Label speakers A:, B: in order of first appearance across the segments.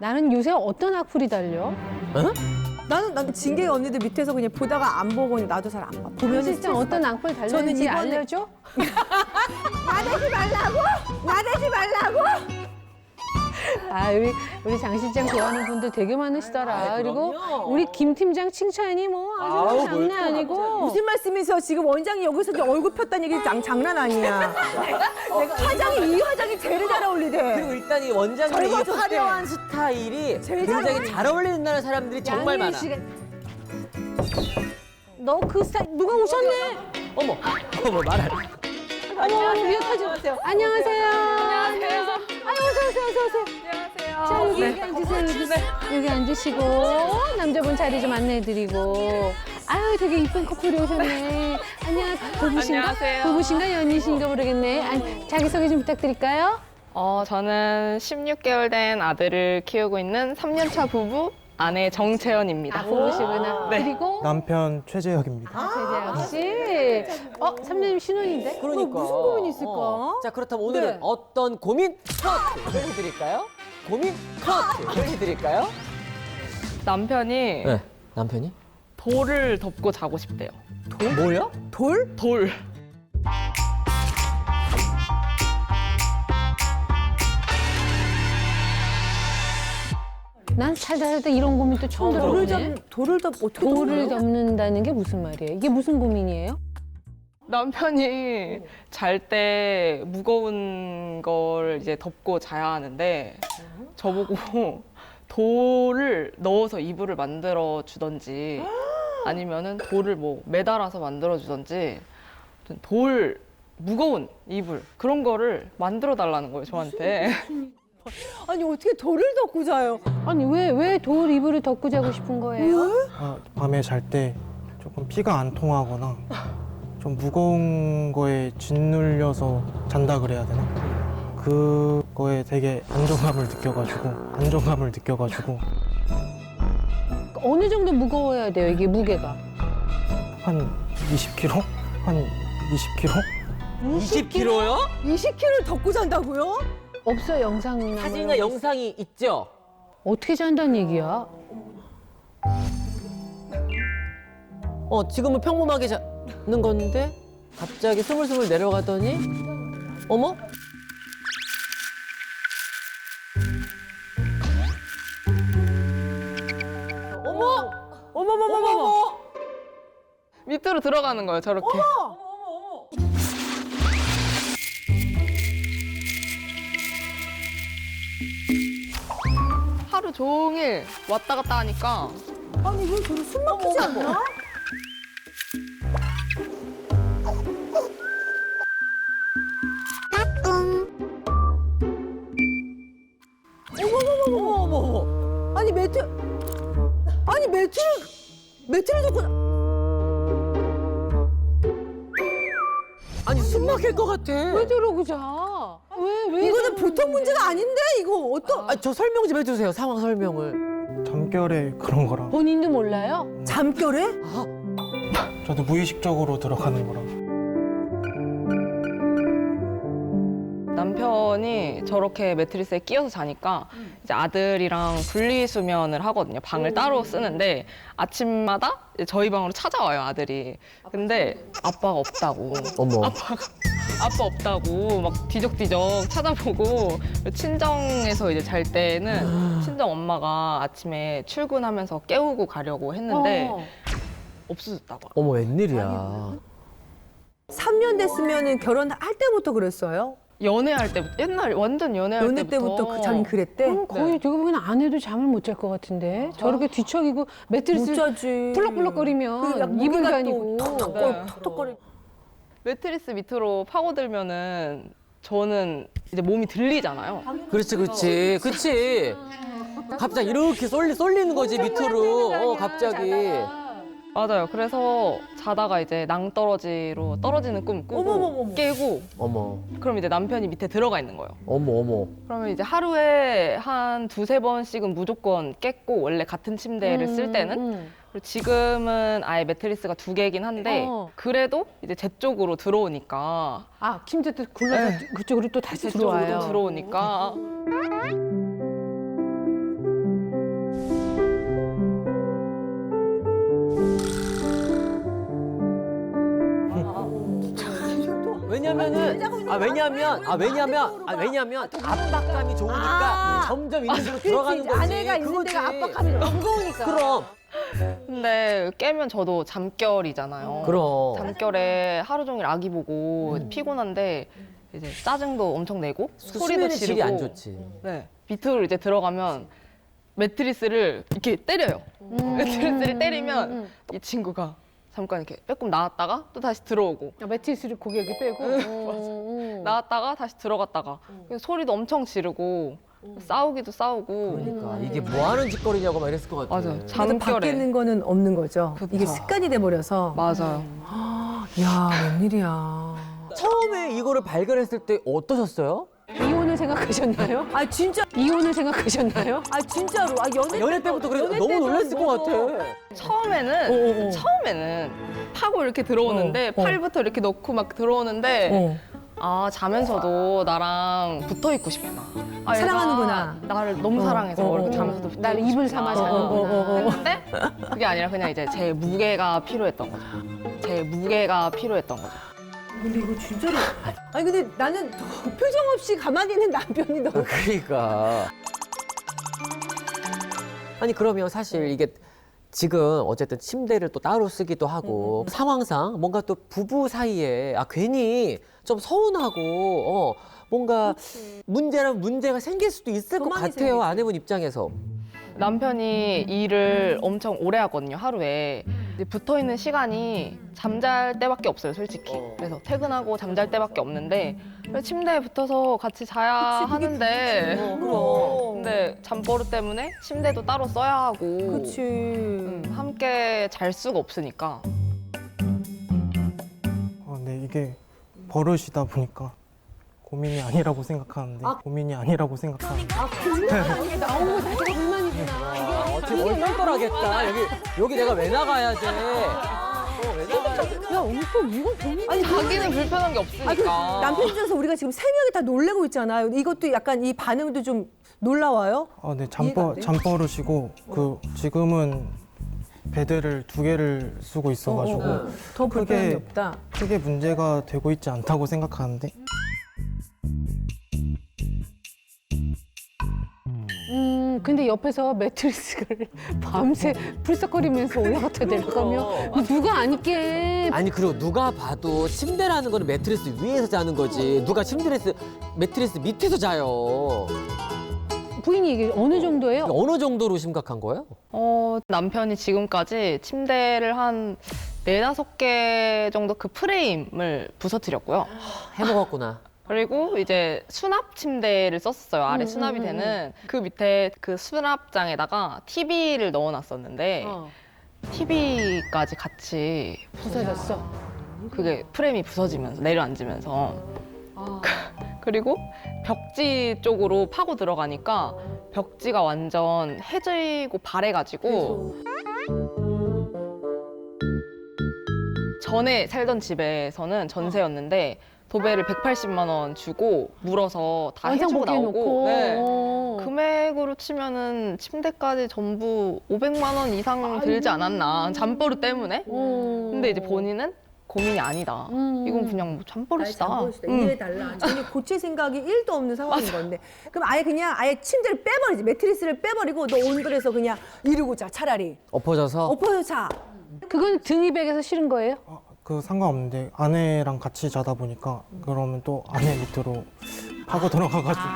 A: 나는 요새 어떤 악플이 달려?
B: 나는 징계 언니들 밑에서 그냥 보다가 안 보고 나도 잘 안 봐. 보면
A: 실장 어떤 악플
B: 저는
A: 달렸는지
B: 이번에-
A: 알려줘?
B: 나대지 말라고? 나대지 말라고?
A: 아, 우리 장 실장 좋아하는 분들 되게 많으시더라. 그리고
C: 그럼요.
A: 우리 김 팀장 칭찬이 뭐 아주 장난 아니고.
B: 무슨 말씀이세요? 지금 원장이 여기서 이제 얼굴 폈다는 얘기 장난 아니야. 화장이 이 화장이 제일 잘 어울리대.
C: 그리고 일단 이 원장님의 이
B: 젊어졌대.
C: 화려한 스타일이
B: 제일 잘
C: 굉장히
B: 어울려.
C: 잘 어울리는 사람들이 정말 많아.
A: 너 그 스타일 누가 오셨네?
C: 어머, 말할.
A: 어머, 미역하지. 안녕하세요. 안녕하세요. 아유, 어서 오세요. 자, 여기 앉으세요. 여기 앉으시고 남자분 자리 좀 안내해드리고. 아유, 되게 이쁜 커플이 오셨네. 부부신가?
D: 안녕하세요.
A: 부부신가 연이신가 모르겠네. 아니, 자기소개 좀 부탁드릴까요?
D: 저는 16개월 된 아들을 키우고 있는 3년차 부부 아내 정채연입니다.
A: 아, 부부시구나.
D: 네.
A: 그리고
E: 남편 최재혁입니다.
A: 최재혁 씨. 3년 신혼인데?
C: 그러니까.
B: 무슨 고민이 있을까?
C: 자, 그렇다면 오늘은
B: 네.
C: 어떤 고민 커트를 해드릴까요? 고민 커트를 해드릴까요?
D: 남편이
C: 네. 남편이?
D: 돌을 덮고 자고 싶대요.
C: 뭐요?
B: 돌?
D: 돌.
A: 난 살다 이런 고민 또 처음 들어보네.
B: 돌을 덮 어떻게
A: 돌을 덮는다는 게 무슨 말이에요? 이게 무슨 고민이에요?
D: 남편이 잘 때 무거운 걸 이제 덮고 자야 하는데 저보고 돌을 넣어서 이불을 만들어 주던지 아니면은 돌을 뭐 매달아서 만들어 주던지 아무튼 돌 무거운 이불 그런 거를 만들어 달라는 거예요, 저한테.
B: 아니 어떻게 돌을 덮고 자요?
A: 아니 왜 돌 이불을 덮고 자고 싶은 거예요?
E: 밤에 잘 때 조금 피가 안 통하거나 좀 무거운 거에 짓눌려서 잔다 그래야 되나? 그거에 되게 안정감을 느껴가지고
A: 어느 정도 무거워야 돼요, 이게 무게가?
E: 한 20kg? 한 20kg?
C: 20kg요?
B: 20kg를 덮고 잔다고요?
A: 없어 영상이나
C: 사진이나
A: 뭐.
C: 영상이 있죠?
A: 어떻게 잔다는 얘기야?
C: 지금은 평범하게 자는 건데 갑자기 스물스물 내려가더니 어머? 어머!
B: 어머머머머머.
D: 밑으로 들어가는 거예요, 저렇게. 하루 종일 왔다 갔다 하니까
B: 아니 이거 되게 숨 막히지 않나?
C: 어머!
B: 아니 매트를 덮고
C: 아니 숨 막힐 것 같아.
A: 왜 저러고 자? 왜
B: 이거는 보통 문제가 아닌데 이거 어떤
C: 저 설명 좀 해주세요. 상황 설명을.
E: 잠결에 그런 거라
A: 본인도 몰라요?
B: 잠결에?
E: 저도 무의식적으로 들어가는 거라
D: 남편이 저렇게 매트리스에 끼어서 자니까 이제 아들이랑 분리수면을 하거든요. 방을 따로 쓰는데 아침마다 이제 저희 방으로 찾아와요, 아들이. 근데 아빠가 없다고.
C: 어머.
D: 아빠 없다고 막 뒤적뒤적 찾아보고 친정에서 이제 잘 때는 친정 엄마가 아침에 출근하면서 깨우고 가려고 했는데 없어졌다고.
C: 어머 웬일이야.
B: 3년 됐으면은 결혼할 때부터 그랬어요?
D: 연애할 때부터 옛날 완전 연애할
B: 연애 때부터 그 자기 그랬대?
A: 그럼 거의
D: 네.
A: 되게 보면 아내도 잠을 못 잘 것 같은데 저렇게 뒤척이고
B: 못
A: 매트리스
B: 자지.
A: 풀럭풀럭거리면 이불 다니고
B: 톡톡거리.
D: 매트리스 밑으로 파고들면은 저는 이제 몸이 들리잖아요.
C: 그렇지. 갑자기 이렇게 쏠리는 거지 밑으로. 갑자기.
D: 맞아요. 그래서 자다가 이제 낭떠러지로 떨어지는 꿈 꾸고
B: 어머머머머.
D: 깨고
C: 어머.
D: 그럼 이제 남편이 밑에 들어가 있는 거예요.
C: 어머.
D: 그러면 이제 하루에 한 두세 번씩은 무조건 깼고 원래 같은 침대를 쓸 때는 그리고 지금은 아예 매트리스가 두 개긴 한데 그래도 이제 제 쪽으로 들어오니까
A: 아 침대 또 굴러서 그쪽으로 또 다시
D: 제 쪽으로
A: 들어와요.
D: 들어오니까
C: 왜냐면 압박감이 좋으니까 점점 있는 데로 들어가는 거지.
B: 아내가 있는
C: 그거지.
B: 데가 압박감이 너무 무거우니까.
C: 그럼.
D: 근데 깨면 저도 잠결이잖아요.
C: 그럼.
D: 잠결에 하루 종일 아기 보고 피곤한데 이제 짜증도 엄청 내고 소리도
C: 수면의 질이
D: 지르고.
C: 안 좋지.
D: 네. 밑으로 이제 들어가면 매트리스를 이렇게 때려요. 매트리스를 때리면 이 친구가 잠깐 이렇게 빼꼼 나왔다가 또 다시 들어오고
A: 매트리스를 고개 여기 빼고.
D: 나왔다가 다시 들어갔다가 그래서 소리도 엄청 지르고 싸우기도 싸우고
C: 그러니까 이게 뭐 하는 짓거리냐고 막 이랬을 것 같아.
D: 맞아요.
B: 그래도
D: 잠결에
B: 바뀌는 거는 없는 거죠.
D: 그쵸.
B: 이게 습관이 돼버려서.
D: 맞아요.
B: 야, 웬일이야.
C: 처음에 이거를 발견했을 때 어떠셨어요?
A: 이혼을 생각하셨나요?
B: 아, 진짜.
A: 이혼을 생각하셨나요?
B: 아, 진짜로. 아,
C: 연애 때부터 그래 너무 놀랐을 것 같아.
D: 처음에는 파고 이렇게 들어오는데 팔부터 이렇게 넣고 막 들어오는데 아 자면서도 나랑 붙어 있고 싶구나. 아, 얘가
B: 사랑하는구나.
D: 나를 너무 사랑해서 이렇게 자면서도 붙어
A: 날
D: 있고
A: 입을
D: 싶구나.
A: 삼아 자는구나.
D: 했는데 그게 아니라 그냥 이제 제 무게가 필요했던 거죠. 제 무게가 필요했던 거죠.
B: 근데 이거 진짜로. 아니, 근데 나는 표정 없이 가만히 있는 남편이 너무.
C: 그러니까. 아니 그러면 사실 이게 지금 어쨌든 침대를 또 따로 쓰기도 하고 상황상 뭔가 또 부부 사이에 괜히 좀 서운하고 뭔가 문제가 생길 수도 있을 것
B: 더 많이
C: 같아요.
B: 생기지.
C: 아내분 입장에서.
D: 남편이 일을 엄청 오래 하거든요, 하루에. 근데 붙어 있는 시간이 잠잘 때밖에 없어요, 솔직히. 그래서 퇴근하고 잠잘 때밖에 없는데 침대에 붙어서 같이 자야 하는데
B: 그럼.
D: 근데 잠버릇 때문에 침대도 따로 써야 하고
B: 그치.
D: 함께 잘 수가 없으니까.
E: 네, 이게 버릇이다 보니까 고민이 아니라고 생각하는데 고민이 아니라고 생각하는데
A: 이게 나온 거 자체가 불만이구나.
C: 어떻게 얼떨떨하겠다. 여기 내가 왜 나가야 돼? 왜 나가야 돼?
A: 야, 엄청 이거 고민.
B: 아니,
D: 자기는 불편한 게
B: 아, 그
D: 없으니까.
B: 남편 입장에서 우리가 지금 세 명이 다 놀래고 있잖아요. 이것도 약간 이 반응도 좀 놀라워요?
E: 네,
B: 이해가 안 돼요?
E: 잠버릇이고 지금은 베드를 2개를 쓰고 있어가지고
B: 더 불편한 게
E: 그게-
B: 없다.
E: 크게 문제가 되고 있지 않다고 생각하는데
A: 근데 옆에서 매트리스를 밤새 풀썩거리면서 올라갔다 내려가면 누가 안 있게.
C: 아니 그리고 누가 봐도 침대라는 거는 매트리스 위에서 자는 거지. 누가 매트리스 밑에서 자요.
A: 부인이 이게 어느 정도예요?
C: 어느 정도로 심각한 거예요?
D: 남편이 지금까지 침대를 한 4-5개 정도 그 프레임을 부서뜨렸고요.
C: 해먹었구나.
D: 그리고 이제 수납 침대를 썼었어요. 아래 수납이 되는 그 밑에 그 수납장에다가 TV를 넣어놨었는데 TV까지 같이
A: 부서졌어.
D: 그게 프레임이 부서지면서 내려앉으면서 그리고 벽지 쪽으로 파고 들어가니까 벽지가 완전 해지고 바래가지고 전에 살던 집에서는 전세였는데 도배를 180만 원 주고 물어서 다
A: 완전
D: 해주고 나오고
A: 복귀해놓고.
D: 네. 금액으로 치면은 침대까지 전부 500만 원 이상 들지 않았나 잠버릇 때문에 근데 이제 본인은 고민이 아니다 이건 그냥 뭐 잠버릇이다
B: 이해해달라. 전혀 고칠 생각이 1도 없는 상황인 건데. 그럼 아예 침대를 빼버리지. 매트리스를 빼버리고 너 온돌에서 그냥 이러고 자, 차라리.
C: 엎어져서
B: 엎어서 자.
A: 그건 등이백에서 싫은 거예요?
E: 그 상관없는데 아내랑 같이 자다 보니까 그러면 또 아내 밑으로 파고 들어가가지고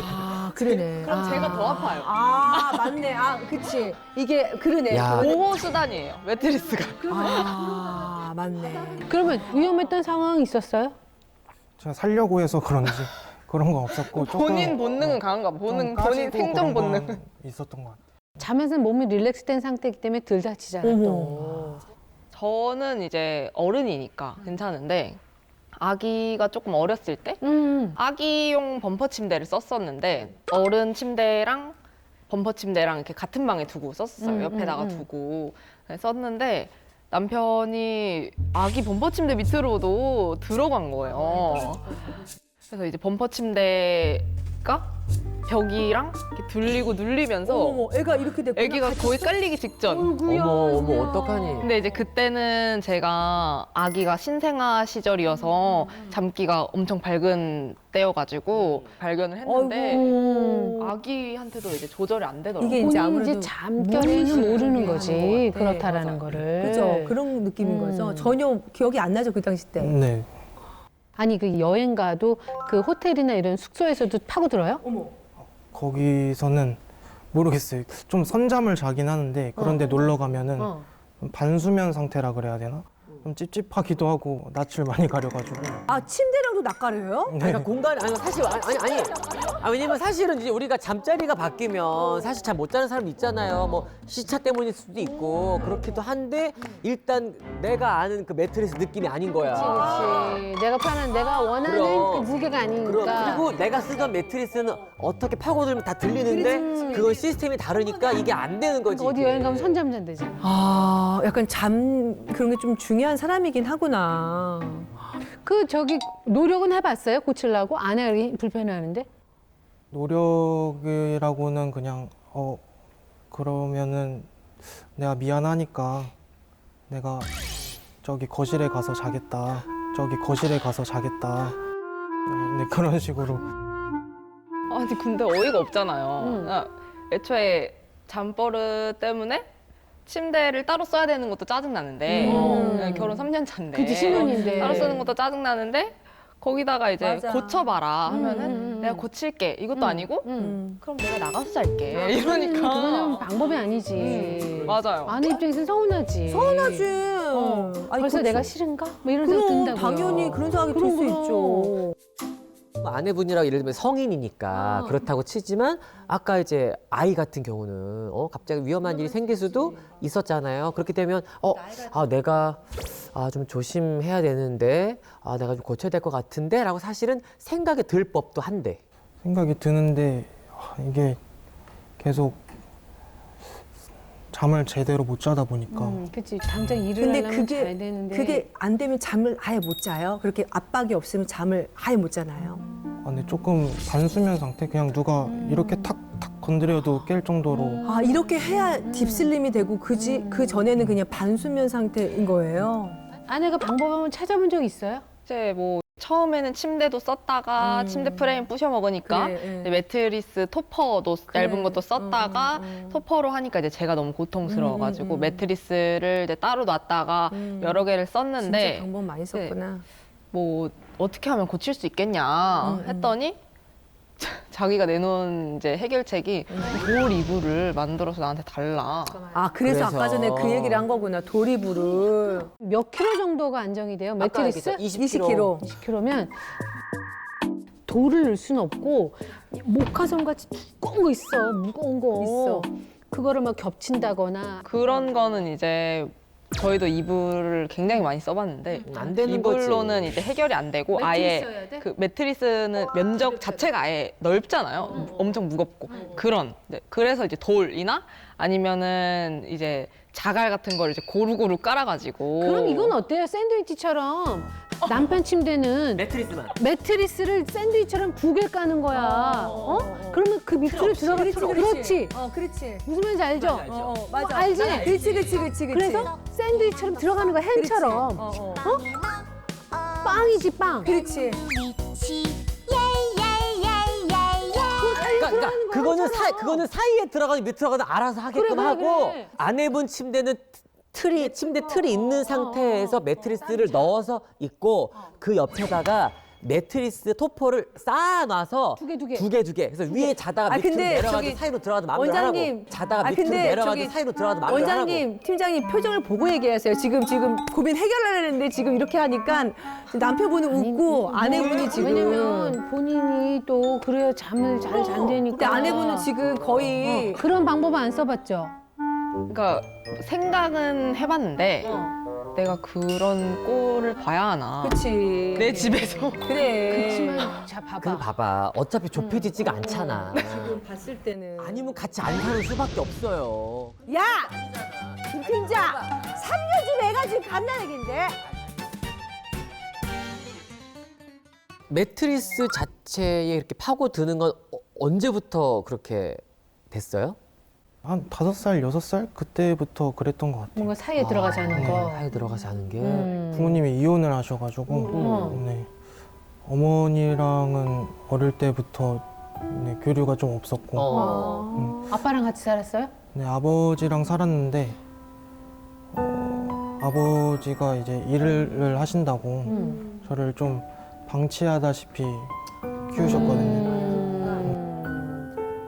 B: 아, 그러네.
D: 그럼 제가 더 아파요
B: 아, 맞네. 아, 그치. 이게, 그러네.
C: 야.
D: 보호 수단이에요 매트리스가
B: 아, 맞네.
A: 그러면 위험했던 상황 있었어요?
E: 제가 살려고 해서 그런지 그런 건 없었고 조금
D: 본인 본능은 강한가 봐 본인
E: 까지고
D: 생존
E: 그런
D: 본능
E: 건 있었던 것 같아요.
A: 자면서 몸이 릴렉스된 상태이기 때문에 덜 다치잖아 또.
D: 저는 이제 어른이니까 괜찮은데 아기가 조금 어렸을 때 아기용 범퍼 침대를 썼었는데 어른 침대랑 범퍼 침대랑 이렇게 같은 방에 두고 썼어요. 옆에다가 두고 썼는데 남편이 아기 범퍼 침대 밑으로도 들어간 거예요. 그래서 이제 범퍼 침대 보니까 벽이랑 이렇게 들리고 눌리면서
B: 어머, 애가 이렇게 됐구나.
D: 아기가 거의 깔리기 직전.
C: 어머 어떡하니?
D: 근데 이제 그때는 제가 아기가 신생아 시절이어서 잠기가 엄청 밝은 때여가지고 발견을 했는데 아기한테도 이제 조절이 안 되더라고요.
B: 이게 이제
A: 본인이
B: 아무래도
A: 이제 잠결에는 모르는 거지.
B: 것 같아.
A: 그렇다라는 거를.
B: 그죠. 그런 느낌인 거죠. 전혀 기억이 안 나죠, 그 당시 때.
E: 네.
A: 아니 그 여행 가도 그 호텔이나 이런 숙소에서도 파고들어요?
B: 어머.
E: 거기서는 모르겠어요. 좀 선잠을 자긴 하는데 그런데 놀러 가면은 좀 반수면 상태라 그래야 되나? 좀 찝찝하기도 하고 낯을 많이 가려가지고.
B: 아, 침대랑도 낯가려요?
C: 그러니까 공간 아니 사실 아니 왜냐면 사실은 이제 우리가 잠자리가 바뀌면 사실 잘 못 자는 사람 있잖아요. 뭐 시차 때문일 수도 있고 그렇기도 한데 일단 내가 아는 그 매트리스 느낌이 아닌 거야.
A: 그렇지. 내가 편한, 내가 원하는
C: 그럼.
A: 그 무게가 아니니까.
C: 그리고 내가 쓰던 매트리스는 어떻게 파고들면 다 들리는데 그건 시스템이 다르니까 이게 안 되는 거지.
A: 어디
C: 이게.
A: 여행 가면 선잠 잔대잖아.
B: 아, 약간 그런 게 좀 중요한 사람이긴 하구나.
A: 그 저기 노력은 해봤어요? 고치려고? 아내가 불편해하는데?
E: 노력이라고는 그냥 그러면은 내가 미안하니까 내가 저기 거실에 가서 자겠다. 저기 거실에 가서 자겠다. 네, 그런 식으로.
D: 아니 근데 어이가 없잖아요. 애초에 잠버릇 때문에 침대를 따로 써야 되는 것도 짜증나는데 결혼 3년 차인데
A: 그치, 신혼인데.
D: 따로 쓰는 것도 짜증나는데 거기다가 이제
B: 맞아.
D: 고쳐봐라 하면은 내가 고칠게 이것도 아니고 그럼 내가 나가서 잘게 이러니까
A: 그거는 방법이 아니지.
D: 맞아요.
A: 아내 입장에서는 서운하지.
B: 서운하지. 아니,
A: 벌써
B: 그렇죠.
A: 내가 싫은가? 뭐 이런 생각
B: 그럼
A: 든다고요.
B: 당연히 그런 생각이 들 수 있죠.
C: 아내분이라고 예를 들면 성인이니까 그렇다고 치지만 아까 이제 아이 같은 경우는 갑자기 위험한 일이 생길 수도 있었잖아요. 그렇게 되면 내가 좀 조심해야 되는데 내가 좀 고쳐야 될 것 같은데라고 사실은 생각이 들 법도 한데.
E: 생각이 드는데 이게 계속 잠을 제대로 못 자다 보니까
A: 그치. 당장 일을
B: 근데
A: 하려면 자야 되는데.
B: 그게 안 되면 잠을 아예 못 자요. 그렇게 압박이 없으면 잠을 아예 못 자나요?
E: 근데 조금 반수면 상태? 그냥 누가 이렇게 탁탁 건드려도 깰 정도로
B: 아, 이렇게 해야 딥슬림이 되고 그 전에는 그냥 반수면 상태인 거예요.
A: 아내가 방법 한번 찾아본 적 있어요?
D: 이제 뭐 처음에는 침대도 썼다가 침대 프레임 부셔 먹으니까
B: 그래,
D: 이제 매트리스 토퍼도 얇은
B: 그래.
D: 것도 썼다가 토퍼로 하니까 이제 제가 너무 고통스러워가지고 매트리스를 이제 따로 놨다가 여러 개를
B: 진짜
D: 썼는데
B: 방법 많이 썼구나.
D: 뭐 어떻게 하면 고칠 수 있겠냐 했더니 자기가 내놓은 이제 해결책이 돌 이불을 만들어서 나한테 달라.
B: 아, 그래서 아까 전에 그 얘기를 한 거구나. 도리부를.
A: 몇 킬로 정도가 안정이 돼요? 매트리스?
B: 20kg.
A: 20kg면 돌을 넣을 수는 없고 목화섬 같이 두꺼운 거 있어. 무거운 거.
B: 있어.
A: 그거를 막 겹친다거나.
D: 그런 거는 이제 저희도 이불을 굉장히 많이 써봤는데
C: 안 되는 거지.
D: 이불로는 이제 해결이 안 되고
A: 매트리스
D: 아예
A: 써야 돼?
D: 그 매트리스는 면적 자체가 아예 넓잖아요. 엄청 무겁고 그런. 네, 그래서 이제 돌이나 아니면은 이제 자갈 같은 걸 이제 고루고루 깔아가지고.
A: 그럼 이건 어때요? 샌드위치처럼 남편 침대는 매트리스를 샌드위치처럼 두 개 까는 거야. 그러면 그 밑으로 들어가. 그렇지.
B: 그렇지.
A: 무슨 말인지 알죠?
B: 맞아.
A: 알지?
B: 그렇지.
A: 그래서 샌드위치처럼 들어가는 거야. 햄처럼. 빵이지 빵.
B: 그렇지.
C: 그러니까 그거는 사이에 들어가든 밑에 들어가든 알아서 하게끔
A: 그래.
C: 하고 아내분 침대는 침대 틀이 있는 상태에서 매트리스를 넣어서 있고 그 옆에다가 매트리스 토퍼를 쌓아놔서
A: 두 개.
C: 두 개. 그래서 위에 자다가 밑으로
B: 근데
C: 내려가도
B: 저기
C: 사이로 들어가도 마음대로
B: 원장님.
C: 하라고. 자다가
B: 아,
C: 밑으로
B: 근데
C: 내려가도
B: 저기
C: 사이로 들어가도 마음대로 하라고.
B: 원장님, 팀장님 표정을 보고 얘기하세요. 지금 고민 해결하려는데 지금 이렇게 하니까 남편분은 웃고 아내분이 지금.
A: 왜냐면 본인이 또 그래야 잠을 잘 잔다니까.
B: 근데 아내분은 지금 거의
A: 그런 방법은 안 써봤죠?
D: 그러니까 생각은 해봤는데 내가 그런 꼴을 봐야 하나.
B: 그렇지.
D: 내 집에서.
B: 그래.
A: 그렇지만 자
C: 근데 봐봐. 어차피 좁혀지지가 않잖아.
B: 봤을 때는.
C: 아니면 같이 안 사는 수밖에 없어요.
B: 야! 김 팀장! 3년 좀 애가 지금 갓난애기인데?
C: 매트리스 자체에 이렇게 파고드는 건 언제부터 그렇게 됐어요?
E: 한 5살, 6살 그때부터 그랬던 것 같아요.
A: 뭔가 사이에 들어가지 않은
E: 네.
A: 거.
C: 사이에 들어가지 않은 게.
E: 부모님이 이혼을 하셔가지고 네. 어머니랑은 어릴 때부터 네, 교류가 좀 없었고
A: 아빠랑 같이 살았어요?
E: 네, 아버지랑 살았는데 아버지가 이제 일을 하신다고 저를 좀 방치하다시피 키우셨거든요.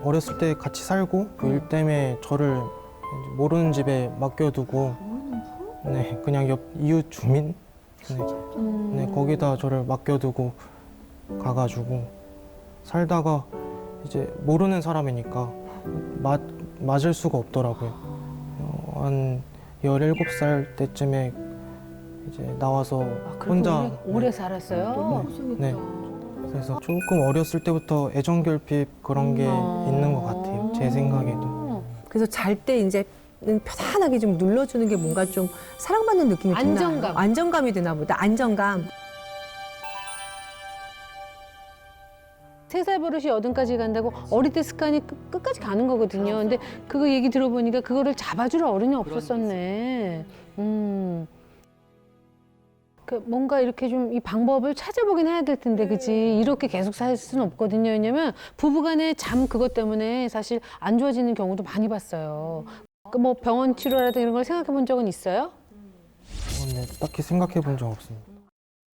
E: 어렸을 때 같이 살고 그 일 때문에 저를 이제 모르는 집에 맡겨두고 네, 그냥 옆 이웃 주민 네, 거기다 저를 맡겨두고 가가지고 살다가 이제 모르는 사람이니까 맞을 수가 없더라고요. 한 17살 때쯤에 이제 나와서 혼자
A: 오래 살았어요?
E: 네. 그래서 조금 어렸을 때부터 애정 결핍 그런 게 있는 것 같아요. 제 생각에도.
B: 그래서 잘 때 이제 편안하게 좀 눌러주는 게 뭔가 좀 사랑받는 느낌이 드나?
A: 안정감.
B: 안정감이 드나 보다. 안정감.
A: 3살 버릇이 8까지 간다고 어릴 때 습관이 끝까지 가는 거거든요. 근데 그거 얘기 들어보니까 그거를 잡아줄 어른이 없었었네. 그 뭔가 이렇게 좀 이 방법을 찾아보긴 해야 될 텐데, 그치? 이렇게 계속 살 수는 없거든요. 왜냐면 부부간의 잠 그것 때문에 사실 안 좋아지는 경우도 많이 봤어요. 그 뭐 병원 치료라든가 이런 걸 생각해 본 적은 있어요?
E: 네, 딱히 생각해 본 적 없습니다.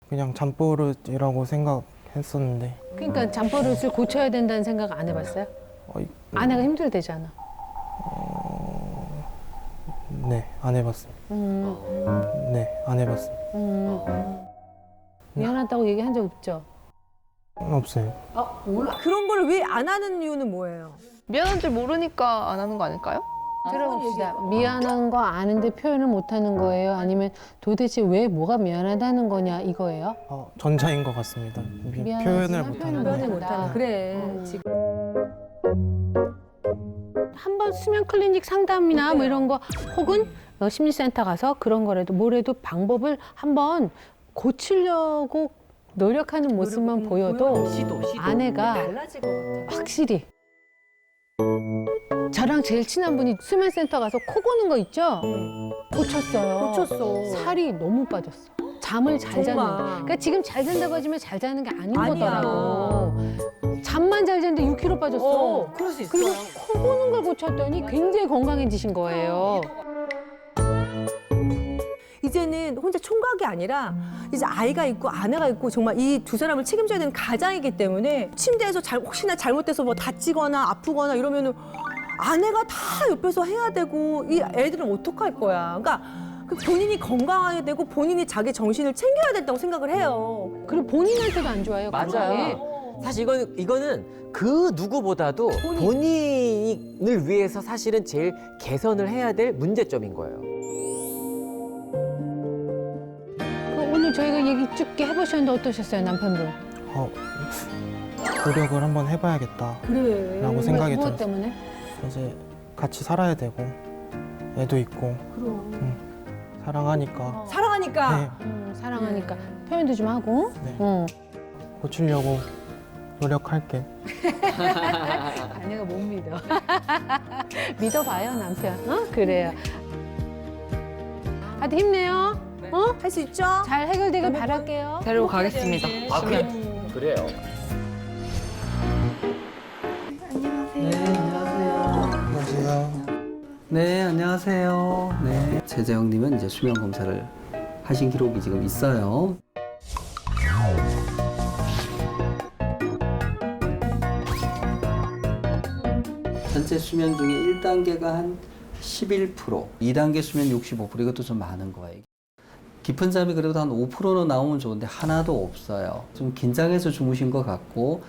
E: 그냥 잠버릇이라고 생각했었는데
A: 그러니까 잠버릇을 고쳐야 된다는 생각 안 해봤어요? 아내가 힘들대잖아.
E: 네, 안 해봤습니다. 네, 안 해봤습니다.
A: 미안하다고 얘기한 적 없죠?
E: 없어요.
B: 그런 걸 왜 안 하는 이유는 뭐예요?
D: 미안한 줄 모르니까 안 하는 거 아닐까요?
A: 들어봅시다. 미안한 거 아는데 표현을 못 하는 거예요? 아니면 도대체 왜 뭐가 미안하다는 거냐 이거예요?
E: 전자인 것 같습니다.
A: 미안하지만
E: 표현을 못하는
A: 표현을
E: 거.
A: 못하는.
B: 그래. 지금.
A: 한번 수면 클리닉 상담이나 뭐 이런 거 혹은 심리센터 가서 그런 거라도 뭐래도 방법을 한번 고치려고 노력하는 모습만 보여도 아내가
B: 달라질 것 같아.
A: 확실히 저랑 제일 친한 분이 수면센터 가서 코 고는 거 있죠? 고쳤어요.
B: 고쳤어.
A: 살이 너무 빠졌어. 잠을 잘
B: 정말.
A: 자는. 그러니까 지금 잘 잔다고 하지만 잘 자는 게 아닌
B: 아니야.
A: 거더라고. 잠만 잘 자는데 6kg 빠졌어.
B: 그럴 수 있어.
A: 그리고 코 고는 걸 고쳤더니 굉장히 건강해지신 거예요.
B: 이제는 혼자 총각이 아니라 이제 아이가 있고 아내가 있고 정말 이 두 사람을 책임져야 되는 가장이기 때문에 침대에서 혹시나 잘못돼서 뭐 다치거나 아프거나 이러면은 아내가 다 옆에서 해야 되고 이 애들은 어떡할 거야. 그러니까 그 본인이 건강해야 되고 본인이 자기 정신을 챙겨야 된다고 생각을 해요.
A: 그리고 본인한테도 안 좋아요. 그런 게.
C: 맞아요. 사실 이거는 그 누구보다도 본인을 위해서 사실은 제일 개선을 해야 될 문제점인 거예요.
A: 오늘 저희가 얘기 쭉 해보셨는데 어떠셨어요, 남편분?
E: 노력을 한번 해봐야겠다.
B: 그래.
E: 라고 생각이
A: 무엇
E: 들었어요.
A: 때문에?
E: 이제 같이 살아야 되고 애도 있고 사랑하니까
B: 사랑하니까.
E: 네,
A: 사랑하니까 표현도 좀 하고.
E: 네. 고치려고 노력할게.
A: 아내가 못 믿어. 믿어봐요, 남편. 그래요. 하여튼 힘내요.
B: 할 수 있죠?
A: 잘 해결되길 바랄게요.
D: 데리고 가겠습니다.
C: 그래요.
E: 안녕하세요.
F: 네, 안녕하세요. 네, 최재형님은 이제 수면 검사를 하신 기록이 지금 있어요. 전체 수면 중에 1단계가 한 11%, 2단계 수면 65%, 이것도 좀 많은 거예요. 깊은 잠이 그래도 한 5%는 나오면 좋은데 하나도 없어요. 좀 긴장해서 주무신 것 같고,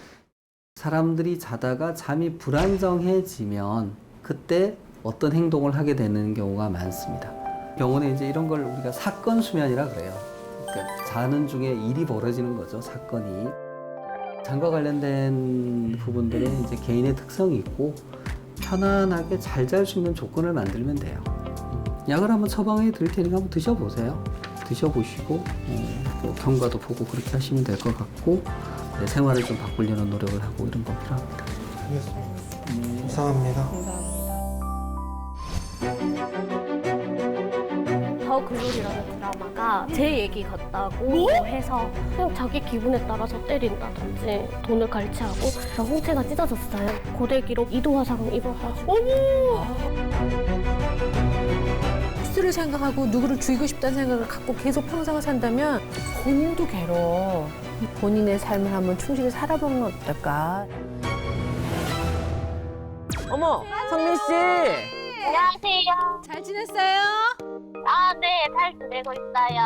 F: 사람들이 자다가 잠이 불안정해지면 그때 어떤 행동을 하게 되는 경우가 많습니다. 병원에 이제 이런 걸 우리가 사건 수면이라 그래요. 그러니까 자는 중에 일이 벌어지는 거죠, 사건이. 잠과 관련된 부분들은 이제 개인의 특성이 있고 편안하게 잘 잘 수 있는 조건을 만들면 돼요. 약을 한번 처방해 드릴 테니까 한번 드셔보세요. 드셔보시고 뭐 경과도 보고 그렇게 하시면 될 것 같고, 내 생활을 좀 바꾸려는 노력을 하고 이런 거 필요합니다.
E: 하겠습니다. 감사합니다.
G: 더 글로리라는 드라마가 제 얘기 같다고 해서 그냥 자기 기분에 따라서 때린다든지 돈을 갈취하고 그래서 홍채가 찢어졌어요. 고대 기록 이도화상 입어가지고
A: 스스로 생각하고 누구를 죽이고 싶다는 생각을 갖고 계속 평생을 산다면 본인도 괴로워. 본인의 삶을 한번 충실히 살아보는 건 어떨까?
C: 어머, 성민 씨.
G: 안녕하세요.
A: 잘 지냈어요?
G: 네, 잘 지내고 있어요.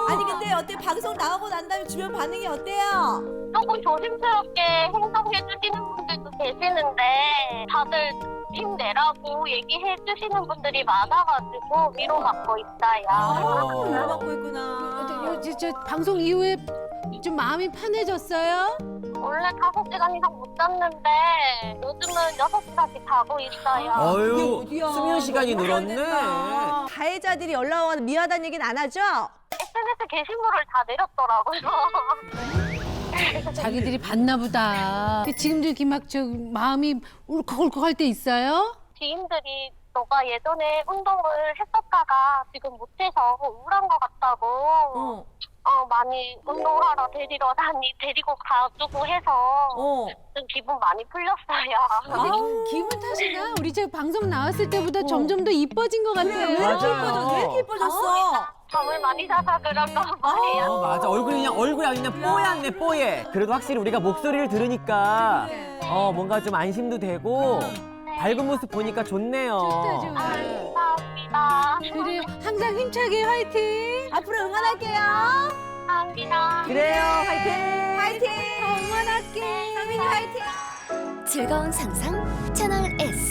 B: 아니 근데 어때 방송 나오고 난 다음에 주변 반응이 어때요?
G: 조금 조심스럽게 행동해 주시는 분들도 계시는데 다들 힘내라고 얘기해 주시는 분들이 많아가지고 위로받고 있어요.
B: 위로받고 있구나.
A: 저 방송 이후에 좀 마음이 편해졌어요?
G: 원래 5시간 이상 못 잤는데 요즘은 6시간씩 자고 있어요.
C: 어유,
B: 어디야?
C: 수면 시간이 늘었네.
B: 가해자들이 연락 와서 미안하다는 얘기는 안 하죠?
G: SNS 게시물을 다 내렸더라고요.
A: 자기들이 봤나 보다. 근데 지금도 이렇게 막 저 마음이 울컥울컥할 때 있어요?
G: 지인들이 너가 예전에 운동을 했었다가 지금 못해서 우울한 것 같다고 많이 운동하러 데리러 데리고 가주고 해서 좀 기분 많이 풀렸어요.
A: 기분 탓인가? 우리 저 방송 나왔을 때보다 점점 더 이뻐진 것 같아요.
C: 맞아요.
B: 왜 이렇게 이뻐졌어?
G: 잠을 많이 자서 그런 거 말이에요.
C: 맞아. 얼굴이 그냥 뽀얗네, 뽀얘. 그래도 확실히 우리가 목소리를 들으니까 뭔가 좀 안심도 되고 밝은 모습 보니까 좋네요.
A: 좋다, 좋아.
G: 감사합니다.
A: 그래요. 항상 힘차게 화이팅!
B: 앞으로 응원할게요.
G: 감사합니다.
C: 그래요.
B: 화이팅! 더 응원할게. 성민이 화이팅!
H: 즐거운 상상 채널 S